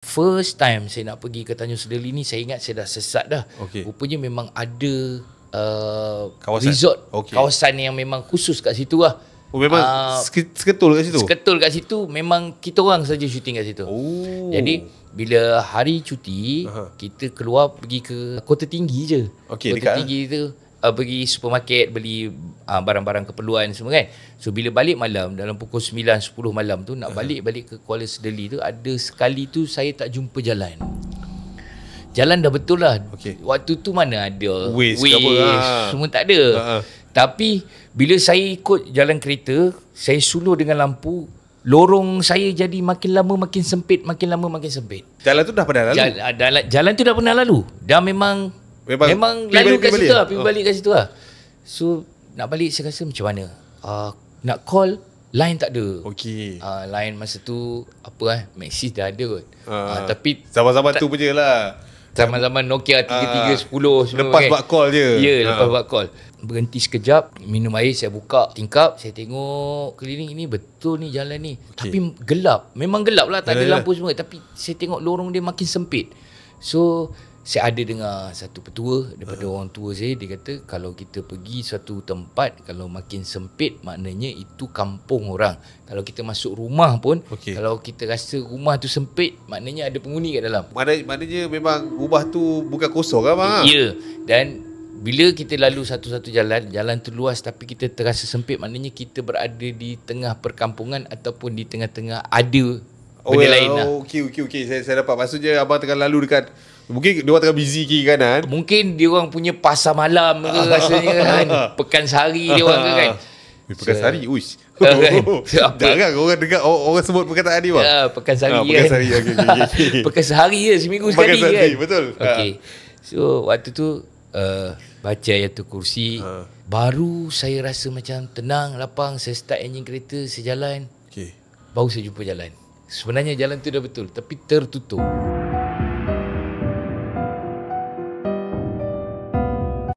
First time saya nak pergi ke Tanjung Sedeli ni, saya ingat saya dah sesat dah. Rupanya memang ada kawasan. resort, kawasan yang memang khusus kat situ lah. Memang seketul kat situ? Seketul kat situ. Memang kita orang saja syuting kat situ. Jadi bila hari cuti, kita keluar pergi ke Kota Tinggi je. Kota Tinggi tu pergi supermarket, beli barang-barang keperluan semua kan. So bila balik malam, dalam pukul 9-10 malam tu, nak balik ke Kuala Sedeli tu, ada sekali tu saya tak jumpa jalan. Jalan dah betul lah. Waktu tu mana ada Waze semua tak ada. Tapi bila saya ikut jalan kereta, saya suluh dengan lampu, lorong saya jadi makin lama makin sempit, makin lama makin sempit. Jalan tu dah pernah lalu? Jalan tu dah pernah lalu. Dah memang lalu kat situ lah, pergi balik kat situ lah. So nak balik saya rasa macam mana, nak call line tak ada. Line masa tu Maxis dah ada kot. Tapi zaman-zaman tu punya lah, zaman-zaman Nokia 3310 semua. Lepas buat call je. Lepas buat call. Berhenti sekejap, minum air, saya buka tingkap, saya tengok keliling, ini betul ni jalan ni. Tapi gelap. Memang gelap lah, tak ada lampu semua. Tapi saya tengok lorong dia makin sempit. So saya ada dengar satu petua daripada orang tua saya, dia kata kalau kita pergi suatu tempat, kalau makin sempit, maknanya itu kampung orang. Kalau kita masuk rumah pun, kalau kita rasa rumah tu sempit, maknanya ada penghuni kat dalam. Maknanya memang rumah tu bukan kosong kan bang? Ya. Dan bila kita lalu satu-satu jalan tu luas tapi kita terasa sempit, maknanya kita berada di tengah perkampungan ataupun di tengah-tengah ada benda lain lah. Okey. Saya dapat. Maksudnya abang tengah lalu dekat, mungkin dia orang tengah busy kiri kanan. Mungkin dia orang punya pasar malam ke rasanya kan. Pekan sehari dia orang ke kan. Pekan sehari, uish. Jarang orang dengar orang sebut perkataan ni bang. Pekan sehari pekan kan. Sehari, okay. Pekan sehari je, seminggu sekali pekan sehari, kan. Betul. Okay. So waktu tu baca Ayatul Kursi, baru saya rasa macam tenang, lapang. Saya start enjin kereta, saya jalan. Baru saya jumpa jalan. Sebenarnya jalan tu dah betul, tapi tertutup.